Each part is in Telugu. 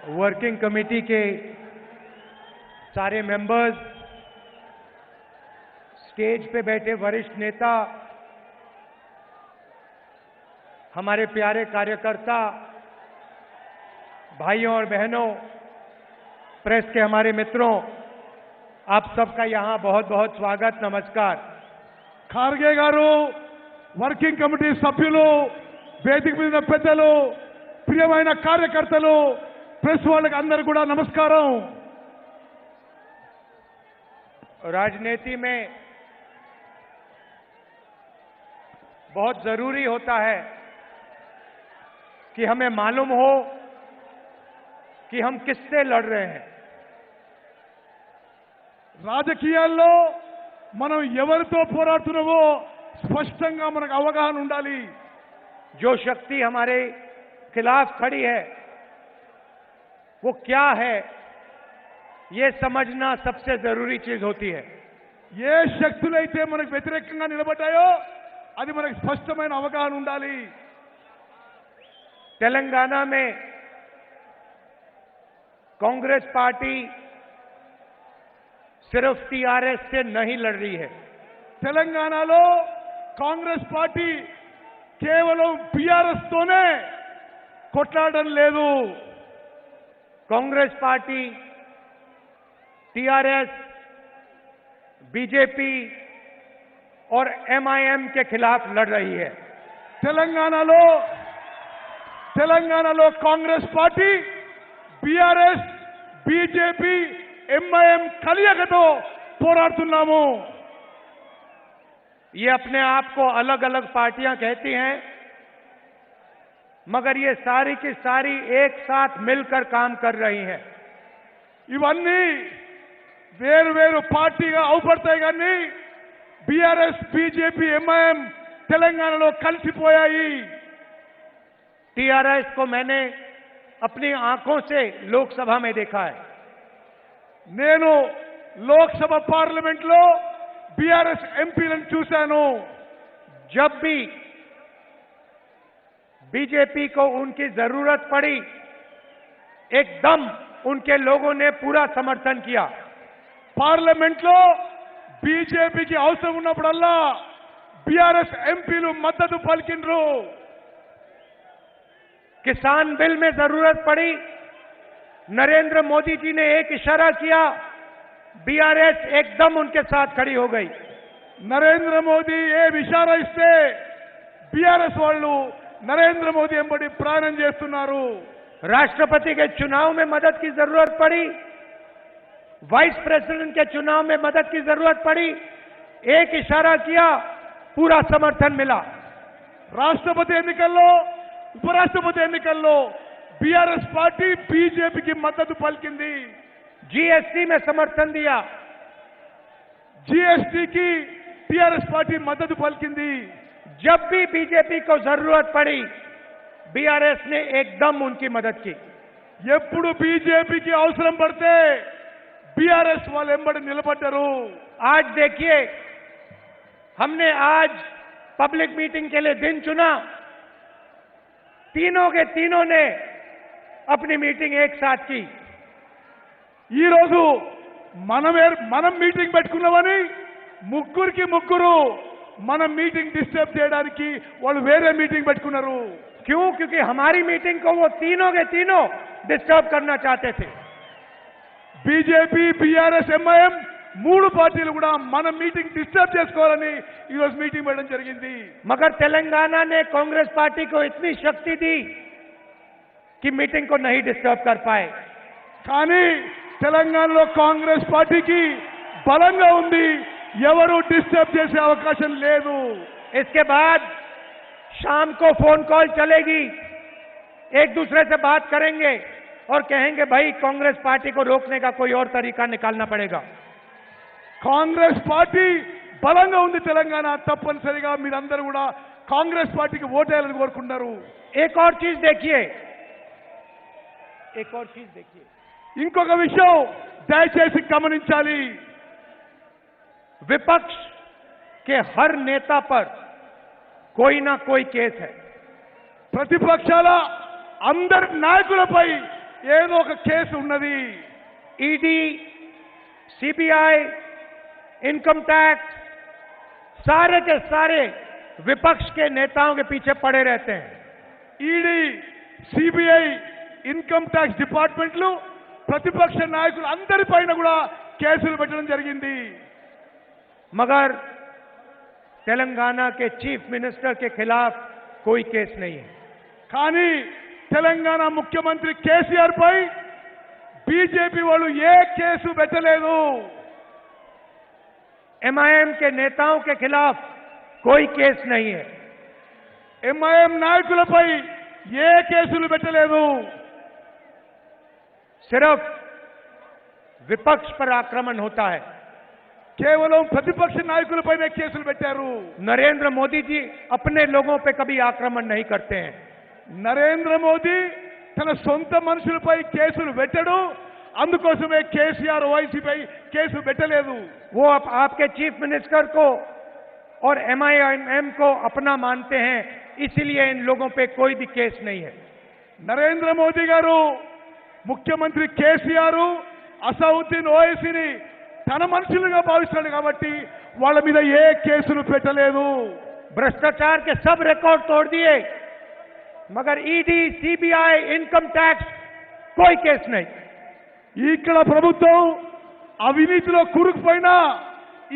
वर्किंग कमेटी के सारे मेंबर्स, स्टेज पे बैठे वरिष्ठ नेता, हमारे प्यारे कार्यकर्ता, भाइयों और बहनों, प्रेस के हमारे मित्रों, आप सबका यहां बहुत बहुत स्वागत, नमस्कार। ఖార్గే గారు, వర్కింగ్ కమిటీ సభ్యులు, వేదిక మీద పెద్దలు, ప్రియమైన కార్యకర్తలు, ప్రెస్ వాళ్ళకి అందరూ కూడా నమస్కారం। राजनीति में बहुत जरूरी होता है कि हमें मालूम हो कि हम किससे लड़ रहे हैं। రాజకీయాల్లో మనం ఎవరితో పోరాడుతున్నామో స్పష్టంగా మనకు అవగాహన ఉండాలి। जो शक्ति हमारे खिलाफ खड़ी है वो क्या है, ये समझना सबसे जरूरी चीज होती है। ఏ శక్తులైతే మనకు వ్యతిరేకంగా నిలబడ్డాయో అది మనకు స్పష్టమైన అవగాహన ఉండాలి। तेलंगाना में कांग्रेस पार्टी सिर्फ टीआरएस से नहीं लड़ रही है। తెలంగాణలో కాంగ్రెస్ పార్టీ కేవలం బీఆర్ఎస్ తోనే కొట్లాడడం లేదు। कांग्रेस पार्टी टीआरएस, बीजेपी और एमआईएम के खिलाफ लड़ रही है। తెలంగాణలో Congress party BRS, BJP, MIM కలయికతో పోరాడుతున్నాము। ये अपने आप को अलग अलग पार्टियां कहती हैं, मगर ये सारी की सारी एक साथ मिलकर काम कर रही हैं। ఇవన్నీ వేరు వేరు పార్టీగా అవుపడతాయి కానీ బీఆర్ఎస్, బీజేపీ, ఎంఐఎం తెలంగాణలో కలిసిపోయాయి। टीआरएस को मैंने अपनी आंखों से लोकसभा में देखा है। నేను లోక్సభ పార్లమెంట్ లో బీఆర్ఎస్ ఎంపీలను చూశాను। जब भी बीजेपी को उनकी जरूरत पड़ी, एकदम उनके लोगों ने पूरा समर्थन किया। పార్లమెంట్ లో బీజేపీకి అవసరం ఉన్నప్పుడల్లా బీఆర్ఎస్ ఎంపీలు మద్దతు పలికిండ్రు। किसान बिल में जरूरत पड़ी, नरेंद्र मोदी जी ने एक इशारा किया, बीआरएस एकदम उनके साथ खड़ी हो गई। నరేంద్ర మోదీ ఏ ఇషారా ఇస్తే బీఆర్ఎస్ వాళ్ళు నరేంద్ర మోదీ ఎంబడి ప్రాణం చేస్తున్నారు। राष्ट्रपति के चुनाव में मदद की जरूरत पड़ी, वाइस प्रेसिडेंट के चुनाव में मदद की जरूरत पड़ी, एक इशारा किया, पूरा समर्थन मिला। రాష్ట్రపతి ఎన్నికల్లో, ఉపరాష్ట్రపతి ఎన్నికల్లో బీఆర్ఎస్ పార్టీ బీజేపీకి మద్దతు పలికింది। जीएसटी में समर्थन दिया, జీఎస్టీకి టీఆర్ఎస్ పార్టీ మద్దతు పలికింది। जब भी बीजेपी को जरूरत पड़ी, बीआरएस ने एकदम उनकी मदद की। ఎప్పుడు బీజేపీకి అవసరం పడితే బీఆర్ఎస్ వాళ్ళు ఎంబడి నిలబడ్డారు। आज देखिए, हमने आज पब्लिक मीटिंग के लिए दिन चुना, तीनों के तीनों ने अपनी मीटिंग एक साथ की। ఈ రోజు మనం మీటింగ్ పెట్టుకున్నామని ముగ్గురికి ముగ్గురు మన మీటింగ్ డిస్టర్బ్ చేయడానికి వాళ్ళు వేరే మీటింగ్ పెట్టుకున్నారు। क्यों? क्योंकि हमारी मीटिंग को वो तीनों के तीनों डिस्टर्ब करना चाहते थे। బీజేపీ, బీఆర్ఎస్, ఎంఐఎం మూడు పార్టీలు కూడా మన మీటింగ్ డిస్టర్బ్ చేసుకోవాలని ఈ రోజు మీటింగ్ పెట్టడం జరిగింది। मगर तेलंगाना ने कांग्रेस पार्टी को इतनी शक्ति दी कि मीटिंग को नहीं डिस्टर्ब कर पाए। కానీ తెలంగాణలో కాంగ్రెస్ పార్టీకి బలంగా ఉంది, ఎవరు డిస్టర్బ్ చేసే అవకాశం లేదు। इसके बाद शाम को फोन कॉल चलेगी, एक दूसरे से बात करेंगे और कहेंगे भाई कांग्रेस पार्टी को रोकने का कोई और तरीका निकालना पड़ेगा। కాంగ్రెస్ పార్టీ బలంగా ఉంది తెలంగాణ, తప్పనిసరిగా మీరందరూ కూడా కాంగ్రెస్ పార్టీకి ఓటేయాలని కోరుకుంటున్నారు। एक और चीज देखिए, ఇంకొక విషయం దయచేసి గమనించాలి। विपक्ष के हर नेता पर कोई ना कोई केस है। ప్రతిపక్షాల అందరి నాయకులపై ఏదో ఒక కేసు ఉన్నది. ईडी, सीबीआई, इनकम टैक्स, सारे के सारे विपक्ष के नेताओं के पीछे पड़े रहते हैं. ఈడీ, సిబిఐ, ఇన్కమ్ ట్యాక్స్ డిపార్ట్మెంట్లు ప్రతిపక్ష నాయకులు అందరిపైన కూడా కేసులు పెట్టడం జరిగింది. मगर तेलंगाना के चीफ मिनिस्टर के खिलाफ कोई केस नहीं है. కానీ తెలంగాణ ముఖ్యమంత్రి కేసీఆర్ పై బీజేపీ వాళ్ళు ఏ కేసు పెట్టలేదు. एमआईएम के नेताओं के खिलाफ कोई केस नहीं है. ఎంఐఎం నాయకులపై ఏ కేసులు పెట్టలేదు. सिर्फ विपक्ष पर आक्रमण होता है. కేవలం ప్రతిపక్ష నాయకులపైనే కేసులు పెట్టారు. नरेंद्र मोदी जी अपने लोगों पे कभी आक्रमण नहीं करते हैं. నరేంద్ర మోదీ తన సొంత మనుషులపై కేసులు పెట్టడు. అందుకోసమే కేసీఆర్ ఓవైసీపై కేసు పెట్టలేదు. वो आपके चीफ मिनिस्टर को और एमआईएम को अपना मानते हैं, इसलिए इन लोगों पे कोई भी केस नहीं है. నరేంద్ర మోదీ గారు ముఖ్యమంత్రి కేసీఆర్ అసౌద్దీన్ ఓవైసీని తన మనుషులుగా భావిస్తాడు కాబట్టి వాళ్ళ మీద ఏ కేసులు పెట్టలేదు. भ्रष्टाचार के सब रिकॉर्ड तोड़ दिए, मगर ईडी, सीबीआई, इनकम टैक्स कोई केस नहीं. ఇక్కడ ప్రభుత్వం అవినీతిలో కూరుకుపోయినా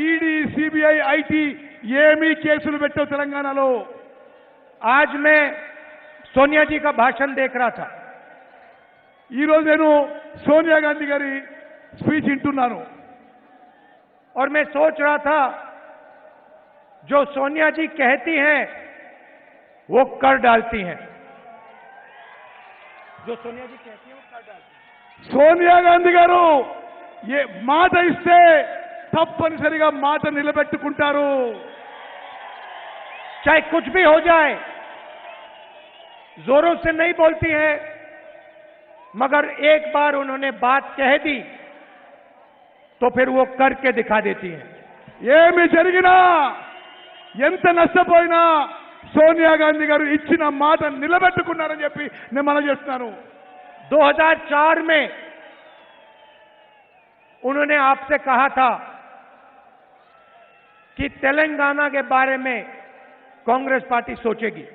ఈడీ, సిబిఐ, ఐటీ ఏమీ కేసులు పెట్టవు తెలంగాణలో. आज मैं सोनिया जी का भाषण देख रहा था. ఈ రోజు నేను సోనియా గాంధీ గారి స్పీచ్ వింటున్నాను. और मैं सोच रहा था, जो सोनिया जी कहती हैं वो कर डालती हैं. जो सोनिया जी कहती हैं वो कर डालती हैं. సోనియా గాంధీ గారు ఏ మాట ఇస్తే తప్పనిసరిగా మాట నిలబెట్టుకుంటారు. चाहे कुछ भी हो जाए, जोरों से नहीं बोलती हैं, मगर एक बार उन्होंने बात कह दी तो फिर वो करके दिखा देती हैं. ఏమి జరిగినా ఎంత నష్టపోయినా సోనియా గాంధీ గారు ఇచ్చిన మాట నిలబెట్టుకున్నారని చెప్పి నేను మనం చేస్తున్నాను. 2004 में उन्होंने आपसे कहा था कि तेलंगाना के बारे में कांग्रेस पार्टी सोचेगी.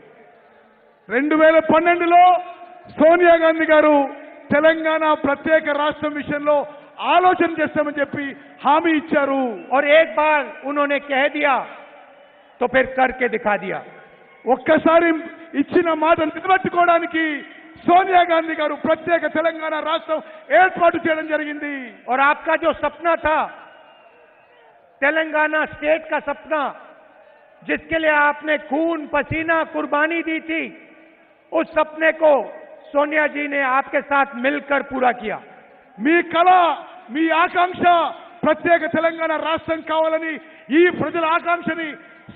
2012లో సోనియా గాంధీ గారు తెలంగాణ ప్రత్యేక రాష్ట్రం విషయంలో ఆలోచన చేస్తామని చెప్పి హామీ ఇచ్చారు. और एक बार उन्होंने कह दिया तो फिर करके दिखा दिया. ఒక్కసారి ఇచ్చిన మాట నిలబెట్టుకోవడానికి సోనియా గాంధీ గారు ప్రత్యేక తెలంగాణ రాష్ట్రం ఏర్పాటు చేయడం జరిగింది. और आपका जो सपना था, तेलंगाना स्टेट का सपना, जिसके लिए आपने खून पसीना कुर्बानी दी थी, उस सपने को सोनिया जी ने आपके साथ मिलकर पूरा किया. మీ కళ, మీ ఆకాంక్ష ప్రత్యేక తెలంగాణ రాష్ట్రం కావాలని ఈ ప్రజల ఆకాంక్షని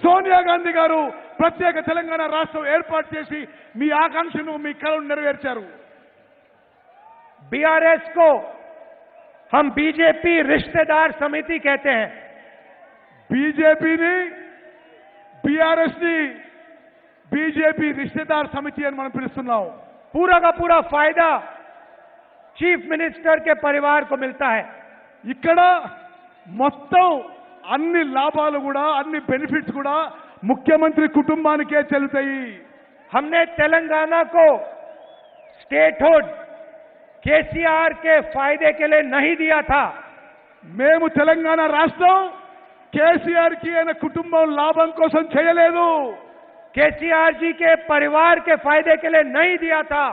సోనియా గాంధీ గారు ప్రత్యేక తెలంగాణ రాష్ట్రం ఏర్పాటు చేసి మీ ఆకాంక్షను, మీ కళను నెరవేర్చారు. बीआरएस को हम बीजेपी रिश्तेदार समिति कहते हैं. బీజేపీని, బీఆర్ఎస్ ని బీజేపీ రిశ్తేదార్ సమితి అని మనం పిలుస్తున్నాం. पूरा का पूरा फायदा चीफ मिनिस्टर के परिवार को मिलता है. ఇక్కడ మొత్తం అన్ని లాభాలు కూడా, అన్ని బెనిఫిట్స్ కూడా ముఖ్యమంత్రి కుటుంబానికే చెల్లుతాయి. हमने तेलंगाना को स्टेटहुड केसीआर के फायदे के लिए नहीं दिया था. మేము తెలంగాణ రాష్ట్రం కేసీఆర్ కి ఆయన కుటుంబం లాభం కోసం చేయలేదు. केसीआर जी के परिवार के फायदे के लिए नहीं दिया था.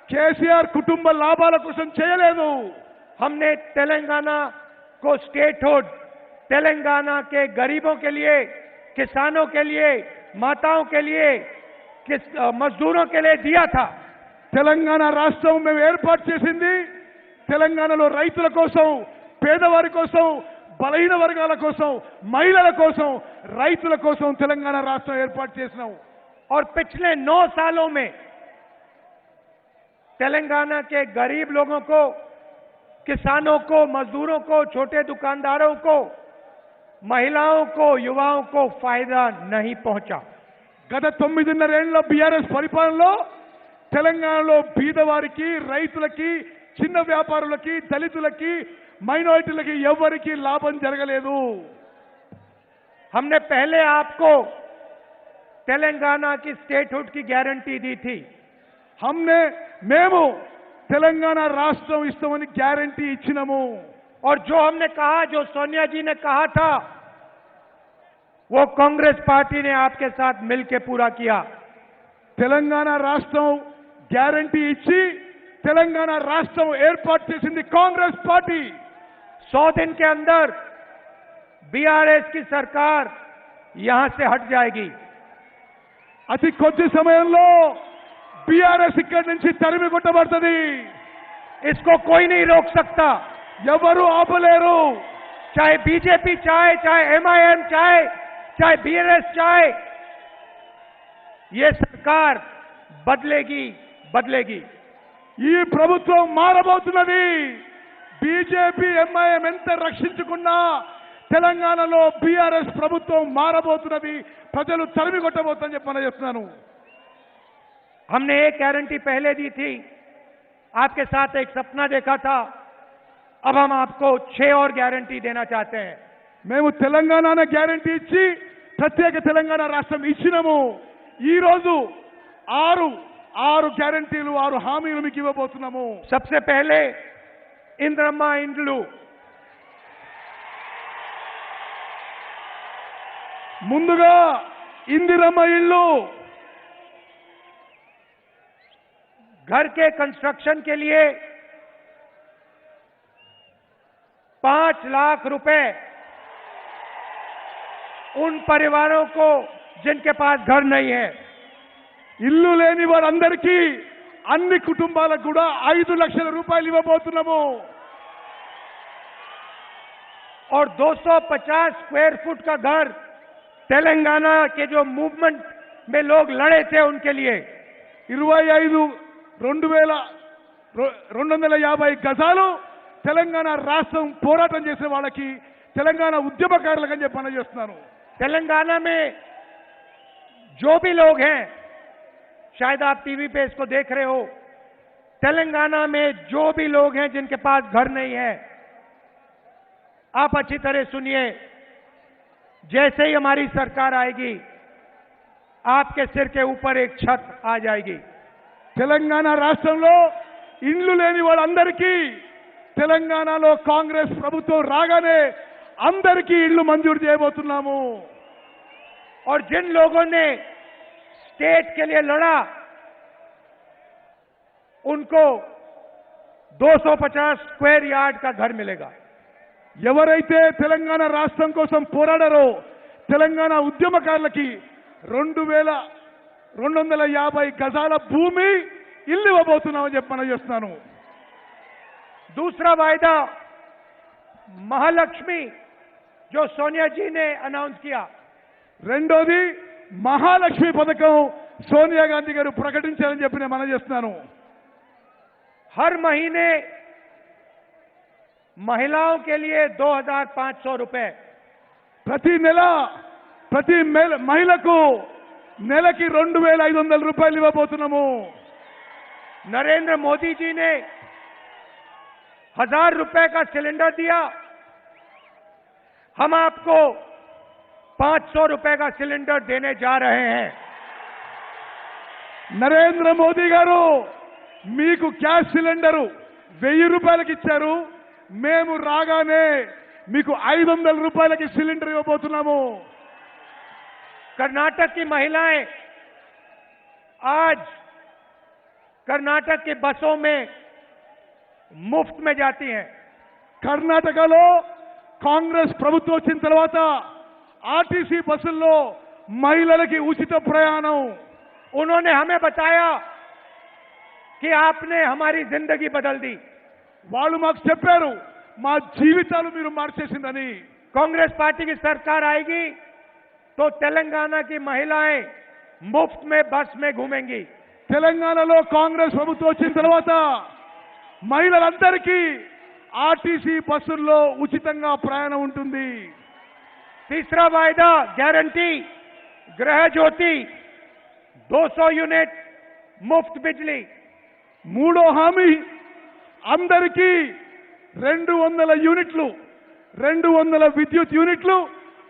కేసీఆర్ కుటుంబ లాభాల కోసం చేయలేదు. हमने तेलंगाना को स्टेटहुड तेलंगाना के गरीबों के लिए, किसानों के लिए, माताओं के लिए, मजदूरों के लिए दिया था. తెలంగాణ రాష్ట్రం మేము ఏర్పాటు చేసింది తెలంగాణలో రైతుల కోసం, పేదవారి కోసం, బలహీన వర్గాల కోసం, మహిళల కోసం, రైతుల కోసం తెలంగాణ రాష్ట్రం ఏర్పాటు చేసినాం. और पिछले 9 सालों में तेलंगाना के गरीब लोगों को, किसानों को, मजदूरों को, छोटे दुकानदारों को, महिलाओं को, युवाओं को फायदा नहीं पहुंचा. గత 9.5 ఏళ్ల బీఆర్ఎస్ పరిపాలనలో తెలంగాణలో బీదవారికి, రైతులకి, చిన్న వ్యాపారులకి, దళితులకి, మైనారిటీలకి ఎవరికి లాభం జరగలేదు. हमने पहले आपको तेलंगाना की स्टेटहुड की गारंटी दी थी. మేము తెలంగాణ రాష్ట్రం ఇస్తామని గ్యారంటీ ఇచ్చినాము. और जो हमने कहा, जो सोनिया जी ने कहा था, वो कांग्रेस पार्टी ने आपके साथ मिलकर पूरा किया. తెలంగాణ రాష్ట్రం గ్యారంటీ ఇచ్చి తెలంగాణ రాష్ట్రం ఏర్పాటు చేసింది కాంగ్రెస్ పార్టీ. 100 दिन के अंदर बीआरएस की सरकार यहां से हट जाएगी. అతి కొద్ది సమయంలో బీఆర్ఎస్ ఇక్కడి నుంచి తరిమి కొట్టబడుతుంది. इसको कोई नहीं रोक सकता. ఎవరు ఆపలేరు. चाहे बीजेपी चाहे, चाहे एमआईएम चाहे बीआरएस चाहे, ये सरकार बदलेगी. ఈ ప్రభుత్వం మారబోతున్నది. బీజేపీ ఎంఐఎం ఎంత రక్షించుకున్నా తెలంగాణలో బీఆర్ఎస్ ప్రభుత్వం మారబోతున్నది. ప్రజలు తరిమి కొట్టబోతుందని చెప్పి చెప్తున్నాను. हमने एक गारंटी पहले दी थी, आपके साथ एक सपना देखा था. अब हम आपको 6 और गारंटी देना चाहते हैं. మేము తెలంగాణ గ్యారంటీ ఇచ్చి ప్రత్యేక తెలంగాణ రాష్ట్రం ఇచ్చినాము. ఈ రోజు 6 గ్యారంటీలు, 6 హామీలు మీకు ఇవ్వబోతున్నాము. सबसे पहले इंद्रम्मा इंड्लू. ముందుగా ఇందిరమ్మ ఇల్లు. घर के कंस्ट्रक्शन के लिए 5 लाख रुपए उन परिवारों को जिनके पास घर नहीं है. ఇల్లు లేని వారందరికీ, అన్ని కుటుంబాలకు కూడా 5 లక్షల రూపాయలు ఇవ్వబోతున్నాము. और 250 स्क्वायर फुट का घर तेलंगाना के जो मूवमेंट में लोग लड़े थे उनके लिए 250 గజాలు తెలంగాణ రాష్ట్రం పోరాటం చేసే వాళ్ళకి, తెలంగాణ ఉద్యమకారులకు అని చెప్పి చేస్తున్నాను. तेलंगाना में जो भी लोग हैं, शायद आप टीवी पे इसको देख रहे हो, तेलंगाना में जो भी लोग हैं जिनके पास घर नहीं है, आप अच्छी तरह सुनिए. जैसे ही हमारी सरकार आएगी, आपके सिर के ऊपर एक छत आ जाएगी. తెలంగాణ రాష్ట్రంలో ఇండ్లు లేని వాళ్ళందరికీ తెలంగాణలో కాంగ్రెస్ ప్రభుత్వం రాగానే అందరికీ ఇళ్లు మంజూరు చేయబోతున్నాము. और जिन लोगों ने स्टेट के लिए लड़ा, उनको 250 स्क्वायर यार्ड का घर मिलेगा. ఎవరైతే తెలంగాణ రాష్ట్రం కోసం పోరాడారో తెలంగాణ ఉద్యమకారులకి 2250 గజాల భూమి ఇల్లు ఇవ్వబోతున్నామని చెప్పి చేస్తున్నాను. दूसरा वायदा महालक्ष्मी, जो सोनिया जी ने अनाउंस किया. రెండోది మహాలక్ష్మి పథకం సోనియా గాంధీ గారు ప్రకటించారని చెప్పి నేను చేస్తున్నాను. हर महीने महिलाओं के लिए 2500 रुपए, ప్రతి నెల ప్రతి మహిళకు నెలకి 2500 రూపాయలు ఇవ్వబోతున్నాము. नरेंद्र मोदी जी ने 1000 रुपए का सिलेंडर दिया. हम आपको 500 रुपए का सिलेंडर देने जा रहे हैं. నరేంద్ర మోదీ గారు మీకు గ్యాస్ సిలిండరు 1000 రూపాయలకి ఇచ్చారు. మేము రాగానే మీకు 500 రూపాయలకి సిలిండర్ ఇవ్వబోతున్నాము. कर्नाटक की महिलाएं आज कर्नाटक की बसों में मुफ्त में जाती हैं. కర్ణాటకలో కాంగ్రెస్ ప్రభుత్వం వచ్చిన తర్వాత ఆర్టీసీ బస్సుల్లో మహిళలకి ఉచిత ప్రయాణం. उन्होंने हमें बताया कि आपने हमारी जिंदगी बदल दी. వాళ్ళు మాకు చెప్పారు మా జీవితాలు మీరు మార్చేసిందని. कांग्रेस पार्टी की सरकार आएगी तो तेलंगाना की महिलाएं मुफ्त में बस में घूमेंगी. తెలంగాణలో కాంగ్రెస్ ప్రభుత్వం వచ్చిన తర్వాత మహిళలందరికీ ఆర్టీసీ బస్సుల్లో ఉచితంగా ప్రయాణం ఉంటుంది. तीसरा वायदा गारंटी गृह ज्योति, 200 यूनिट मुफ्त बिजली. మూడో హామీ అందరికీ 200 యూనిట్లు 200 విద్యుత్ యూనిట్లు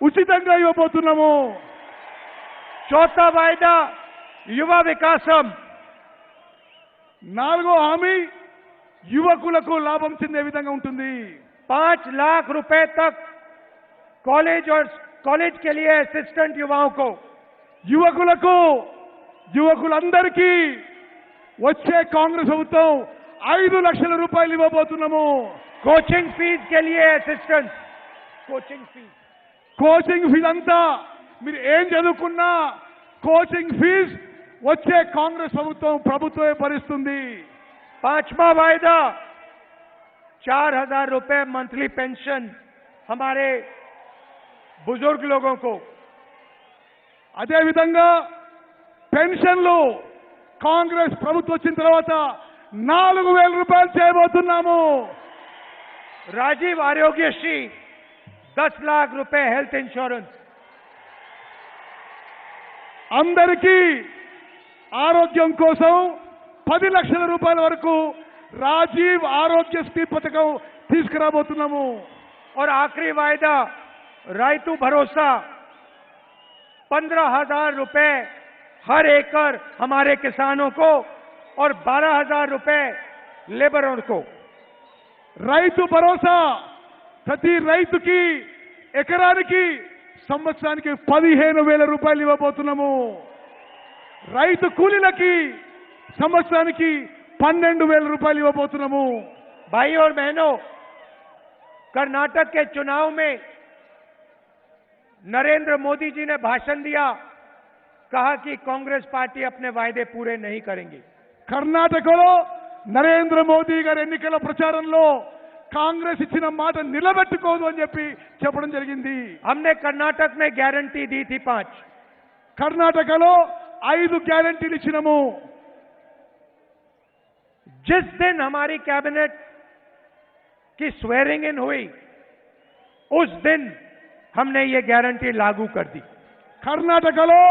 ఉచితంగా ఇవ్వబోతున్నాము. चौथा वायदा युवा विकासम, నాలుగో హామీ యువకులకు లాభం చెందే విధంగా ఉంటుంది. 5 लाख रुपए तक कॉलेज और कॉलेज के लिए असिस्टेंट युवाओं को, యువకులందరికీ వచ్చే కాంగ్రెస్ ప్రభుత్వం 5 లక్షల రూపాయలు ఇవ్వబోతున్నాము. कोचिंग फीस के लिए असिस्टेंट, కోచింగ్ ఫీజు అంతా మీరు ఏం చదువుకున్నా కోచింగ్ ఫీజు వచ్చే కాంగ్రెస్ ప్రభుత్వమే భరిస్తుంది. 5वां वायदा 4000 रुपए मंथली पेंशन हमारे बुजुर्ग लोगों को. అదే విధంగా పెన్షన్లు కాంగ్రెస్ ప్రభుత్వం వచ్చిన తర్వాత 4000 రూపాయలు చేయబోతున్నాము. राजीव आरोग्यश्री 10 लाख रुपए हेल्थ इंश्योरेंस, అందరికీ ఆరోగ్యం కోసం 10 లక్షల రూపాయల వరకు రాజీవ్ ఆరోగ్యశ్రీ పథకం తీసుకురాబోతున్నాము. और आखिरी वायदा रायतू भरोसा 15,000 रुपए हर एकड़ हमारे किसानों को और 12,000 रुपए लेबरों को. రైతు భరోసా ప్రతి రైతుకి ఎకరానికి సంవత్సరానికి 15,000 రూపాయలు ఇవ్వబోతున్నాము. రైతు కూలీలకి సంవత్సరానికి 12,000 రూపాయలు ఇవ్వబోతున్నాము. भाई और बहनों, कर्नाटक के चुनाव में नरेंद्र मोदी जी ने भाषण दिया, कहा कि कांग्रेस पार्टी अपने वायदे पूरे नहीं करेंगी. కర్ణాటకలో నరేంద్ర మోదీ గారి ఎన్నికల ప్రచారంలో కాంగ్రెస్ ఇచ్చిన మాట నిలబెట్టుకోదు అని చెప్పడం జరిగింది. हमने कर्नाटक में गारंटी दी थी 5. కర్ణాటకలో 5 గ్యారెంటీలు ఇచ్చినాము. जिस दिन हमारी कैबिनेट की स्वेरिंग इन हुई उस दिन हमने ये गारंटी लागू कर दी. కర్ణాటకలో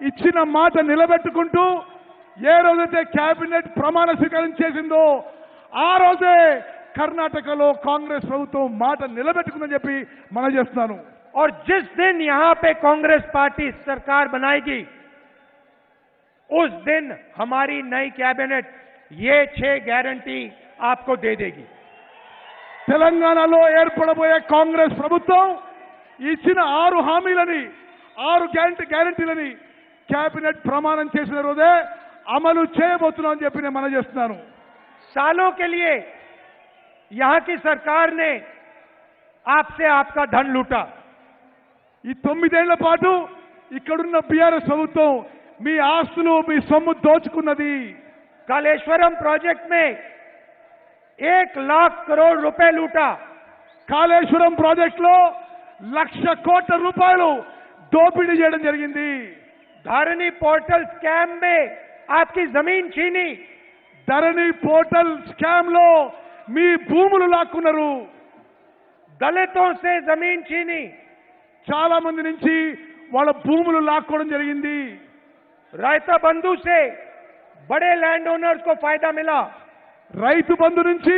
ఇచ్చిన మాట నిలబెట్టుకుంటూ ఏ రోజైతే కేబినెట్ ప్రమాణ స్వీకారం చేసిందో ఆ రోజే కర్ణాటకలో కాంగ్రెస్ ప్రభుత్వం మాట నిలబెట్టుకుందని చెప్పి మనం చేస్తున్నాను. और जिस दिन यहां पे कांग्रेस पार्टी सरकार बनाएगी उस दिन हमारी नई कैबिनेट ये 6 गारंटी आपको दे देगी. తెలంగాణలో ఏర్పడబోయే కాంగ్రెస్ ప్రభుత్వం ఇచ్చిన 6 హామీలని 6 గ్యారెంటీలని కేబినెట్ ప్రమాణం చేసిన రోజే అమలు చేయబోతున్నాం అని చెప్పి నేను మనం చేస్తున్నాను. सालों के लिए यहां की सरकार ने आपसे आपका धन लूटा. ఈ 9 ఏళ్ల పాటు ఇక్కడున్న బీఆర్ఎస్ ప్రభుత్వం మీ ఆస్తులు మీ సొమ్ము దోచుకున్నది. कालेश्वरम प्रोजेक्ट में 1 लाख करोड़ रुपए लूटा. కాళేశ్వరం ప్రాజెక్టులో 1,00,000 కోట్ల రూపాయలు దోపిడీ చేయడం జరిగింది. धारणी पोर्टल स्कैम में आपकी जमीन छीनी. ధరణి పోర్టల్ స్కామ్ లో మీ భూములు లాక్కున్నారు. दलितों से जमीन छीनी. చాలా మంది నుంచి వాళ్ళ భూములు లాక్కోవడం జరిగింది. रायता बंधु से बड़े लैंड ओनर्स को फायदा मिला. రైతు బంధు నుంచి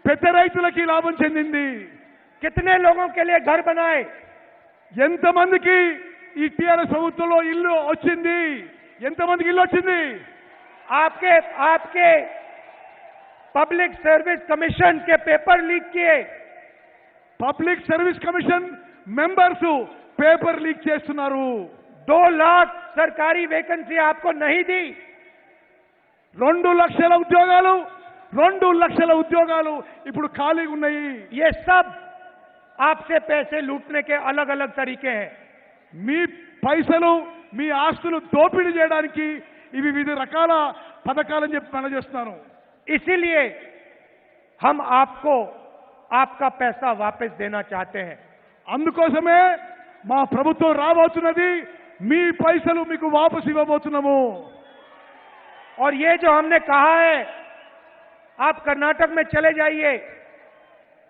పెద్ద రైతులకి లాభం చెందింది. कितने लोगों के लिए घर बनाए. ఎంతమందికి ఈ టీఆర్ఎస్ ప్రభుత్వంలో ఇల్లు వచ్చింది? ఎంతమందికి ఇల్లు వచ్చింది? आपके पब्लिक सर्विस कमीशन के पेपर लीक किए. Public service commission members paper leak చేస్తున్నారు. 2 लाख सरकारी वैकेंसी आपको नहीं दी. 2 లక్షల ఉద్యోగాలు ఇప్పుడు ఖాళీగా ఉన్నాయి. ये सब आपसे पैसे लूटने के अलग अलग तरीके हैं. మీ పైసలు మీ ఆస్తులు దోపిడీ చేయడానికి ఇవి వివిధ రకాల పథకాలని చెప్పి మనం చేస్తున్నాను. इसीलिए हम आपको आपका पैसा वापस देना चाहते हैं. అందుకోసమే మా ప్రభుత్వం రాబోతున్నది. మీ పైసలు మీకు వాపసు ఇవ్వబోతున్నాము. और ये जो हमने कहा है, आप कर्नाटक में चले जाइए,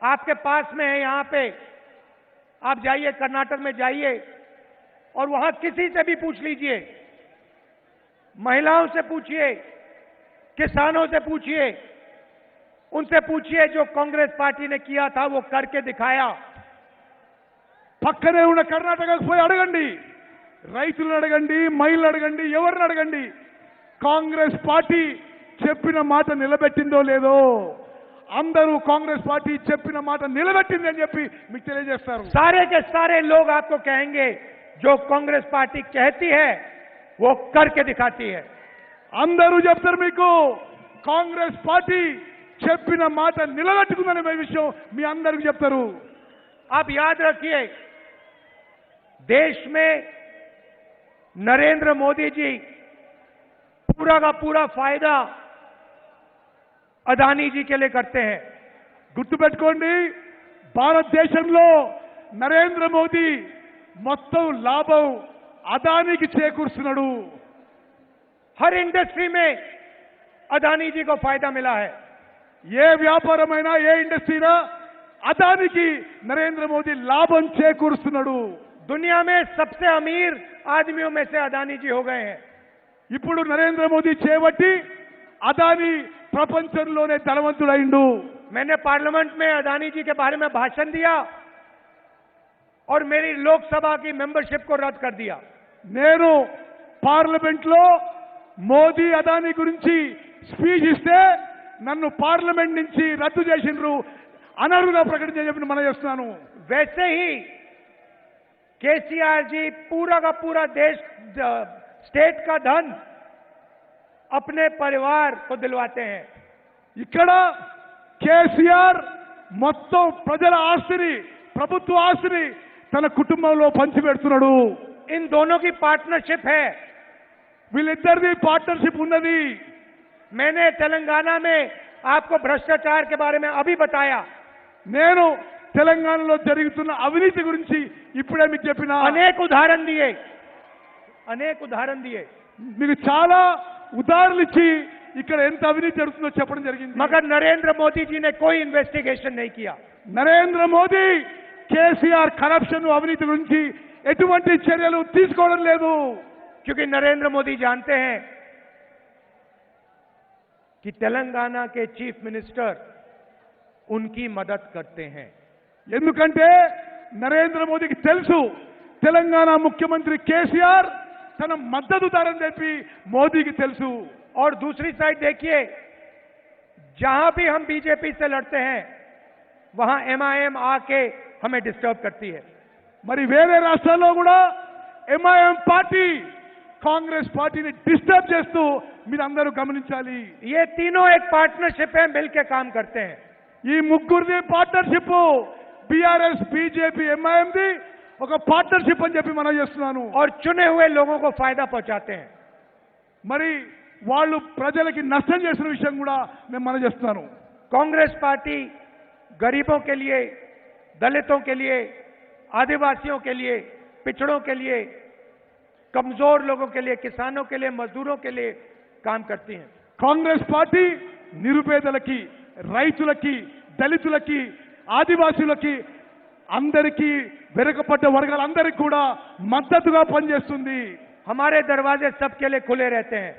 आपके पास में है यहां पे, आप जाइए कर्नाटक में जाइए और वहां किसी से भी पूछ लीजिए, महिलाओं से पूछिए, किसानों से पूछिए, उनसे पूछिए जो कांग्रेस पार्टी ने किया था वो करके दिखाया। పక్కనే ఉన్న కర్ణాటకకు పోయి అడగండి, రైతులను అడగండి, మహిళలు అడగండి, ఎవరిని అడగండి, కాంగ్రెస్ పార్టీ చెప్పిన మాట నిలబెట్టిందో లేదో. అందరూ కాంగ్రెస్ పార్టీ చెప్పిన మాట నిలబెట్టింది అని చెప్పి మీకు తెలియజేస్తారు. सारे के सारे लोग आपको कहेंगे जो कांग्रेस पार्टी कहती है वो करके दिखाती है. అందరూ చెప్తారు మీకు కాంగ్రెస్ పార్టీ చెప్పిన మాట నిలబెట్టుకుందనే విషయం మీ అందరికీ చెప్తారు. आप याद रखिए, देश में नरेंद्र मोदी जी पूरा का पूरा फायदा अदानी जी के लिए करते हैं. గుర్తుపెట్టుకోండి, భారతదేశంలో నరేంద్ర మోదీ మొత్తం లాభం అదానికి చేకూరుస్తున్నాడు. हर इंडस्ट्री में अदानी जी को फायदा मिला है. ఏ వ్యాపారమైనా ఏ ఇండస్ట్రీనా అదానికి నరేంద్ర మోదీ లాభం చేకూరుస్తున్నాడు. दुनिया में सबसे अमीर आदमियों में से अदानी जी हो गए हैं. ఇప్పుడు నరేంద్ర మోదీ చేపట్టి అదాని ప్రపంచంలోనే ధనవంతుడైండు. मैंने पार्लियामेंट में अदानी जी के बारे में भाषण दिया और मेरी लोकसभा की मेंबरशिप को रद्द कर दिया. నేను పార్లమెంట్ లో మోదీ అదాని గురించి స్పీచ్ ఇస్తే నన్ను పార్లమెంట్ నుంచి రద్దు చేసిండ్రు, అనర్హుగా ప్రకటించి మనం చేస్తున్నాను. वैसे ही केसीआर जी पूरा का पूरा देश स्टेट का धन अपने परिवार को दिलवाते हैं. ఇక్కడ కేసీఆర్ మొత్తం ప్రజల ఆస్తిని, ప్రభుత్వ ఆస్తిని తన కుటుంబంలో పంచిపెడుతున్నాడు. इन दोनों की पार्टनरशिप है. వీళ్ళిద్దరిది పార్ట్నర్షిప్ ఉన్నది. मैंने तेलंगाना में आपको भ्रष्टाचार के बारे में अभी बताया. నేను తెలంగాణలో జరుగుతున్న అవినీతి గురించి ఇప్పుడే మీకు చెప్పిన अनेक उदाहरण दिए. మీకు చాలా ఉదాహరణలు ఇచ్చి ఇక్కడ ఎంత అవినీతి జరుగుతుందో చెప్పడం జరిగింది. मगर नरेंद्र मोदी जी ने कोई इन्वेस्टिगेशन नहीं किया. నరేంద్ర మోదీ కేసీఆర్ కరప్షన్ అవినీతి గురించి ఎటువంటి చర్యలు తీసుకోవడం లేదు. क्योंकि नरेंद्र मोदी जानते हैं कि तेलंगाना के चीफ मिनिस्टर उनकी मदद करते हैं. ఎందుకంటే నరేంద్ర మోదీకి తెలుసు తెలంగాణ ముఖ్యమంత్రి కేసీఆర్ తన మద్దతుదారని చెప్పి మోదీకి తెలుసు. और दूसरी साइड देखिए, जहां भी हम बीजेपी से लड़ते हैं वहां एमआईएम आके हमें डिस्टर्ब करती है. మరి వేరే రాష్ట్రాల్లో కూడా ఎంఐఎం పార్టీ కాంగ్రెస్ పార్టీని డిస్టర్బ్ చేస్తూ మీరందరూ గమనించాలి. ये तीनों एक पार्टनरशिप है, मिलकर काम करते हैं. ఈ ముగ్గురిది పార్ట్నర్షిప్, బీఆర్ఎస్, బీజేపీ, ఎంఐఎంది ఒక పార్ట్నర్షిప్ అని చెప్పి మనం చేస్తున్నాను. और चुने हुए लोगों को फायदा पहुंचाते हैं. మరి వాళ్ళు ప్రజలకి నష్టం చేసిన విషయం కూడా నేను మనం చేస్తున్నాను. कांग्रेस पार्टी गरीबों के लिए, दलितों के लिए, आदिवासियों के लिए, पिछड़ों के लिए, कमजोर लोगों के लिए, किसानों के लिए, मजदूरों के लिए काम करती हैं. కాంగ్రెస్ పార్టీ నిరుపేదలకి, రైతులకి, దళితులకి, ఆదివాసీలకి, అందరికీ వెనుకబడ్డ వర్గాలందరికీ కూడా మద్దతుగా పనిచేస్తుంది. हमारे दरवाजे सबके लिए खुले रहते हैं.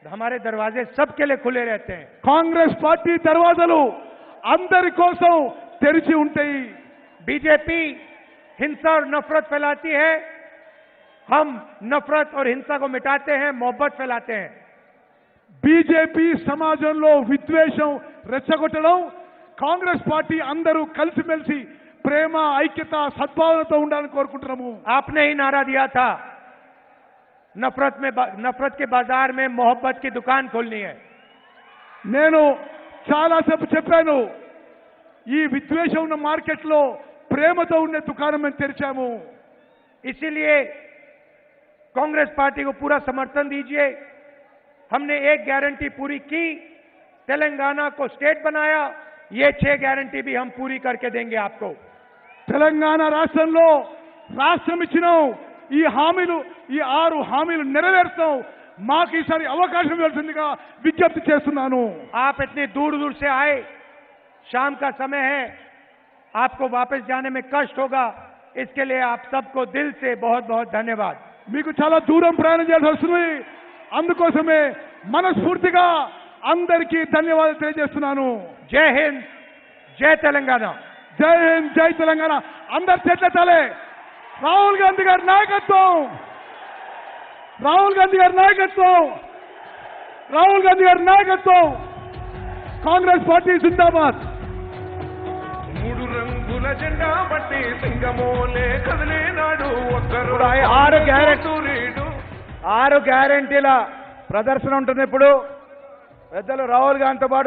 हमारे दरवाजे सबके लिए खुले रहते हैं. కాంగ్రెస్ పార్టీ దర్వాజాలు అందరి కోసం తెరిచి ఉంటాయి. बीजेपी हिंसा और नफरत फैलाती है. हम नफरत और हिंसा को मिटाते हैं, मोहब्बत फैलाते हैं. బీజేపీ సమాజంలో విద్వేషం రెచ్చగొట్టడం, కాంగ్రెస్ పార్టీ అందరూ కలిసిమెలిసి ప్రేమ, ఐక్యత, సద్భావనతో ఉండాలని కోరుకుంటున్నాము. आपने ही नारा दिया था, नफरत के बाजार में मोहब्बत की दुकान खोलनी है. నేను చాలాసేపు చెప్పాను, ఈ విద్వేషం ఉన్న మార్కెట్లో ప్రేమతో ఉండే దుకాణం మేము తెరిచాము. इसीलिए कांग्रेस पार्टी को पूरा समर्थन दीजिए. हमने एक गारंटी पूरी की, तेलंगाना को स्टेट बनाया. ये 6 गारंटी भी हम पूरी करके देंगे आपको. తెలంగాణ రాష్ట్రంలో రాష్ట్రం ఇచ్చినాం. ఈ హామీలు, ఈ 6 హామీలు నెరవేర్చాం. మాకు ఈసారి అవకాశం ఇవ్వాల్సిందిగా విజ్ఞప్తి చేస్తున్నాను. आप इतनी दूर दूर से आए, शाम का समय है, आपको वापस जाने में कष्ट होगा. इसके लिए आप सबको दिल से बहुत बहुत धन्यवाद. మీకు చాలా దూరం ప్రయాణం చేయాల్సి వస్తుంది. అందుకోసమే మనస్ఫూర్తిగా అందరికీ ధన్యవాదాలు తెలియజేస్తున్నాను. जय हिंद, जय तेलंगाना. జై హింద్, జై తెలంగాణ. అందరు చెట్లెత్తాలి. రాహుల్ గాంధీ గారి నాయకత్వం, రాహుల్ గాంధీ గారి నాయకత్వం, రాహుల్ గాంధీ గారి నాయకత్వం. కాంగ్రెస్ పార్టీ జిందాబాద్. మూడు రంగుల జెండా బట్టి సింగమోలే కదిలేనాడు ఒక్కరు ఇప్పుడు 6 గ్యారెంటీల ప్రదర్శన ఉంటుంది. ఇప్పుడు పెద్దలు రాహుల్ గాంధీతో పాటు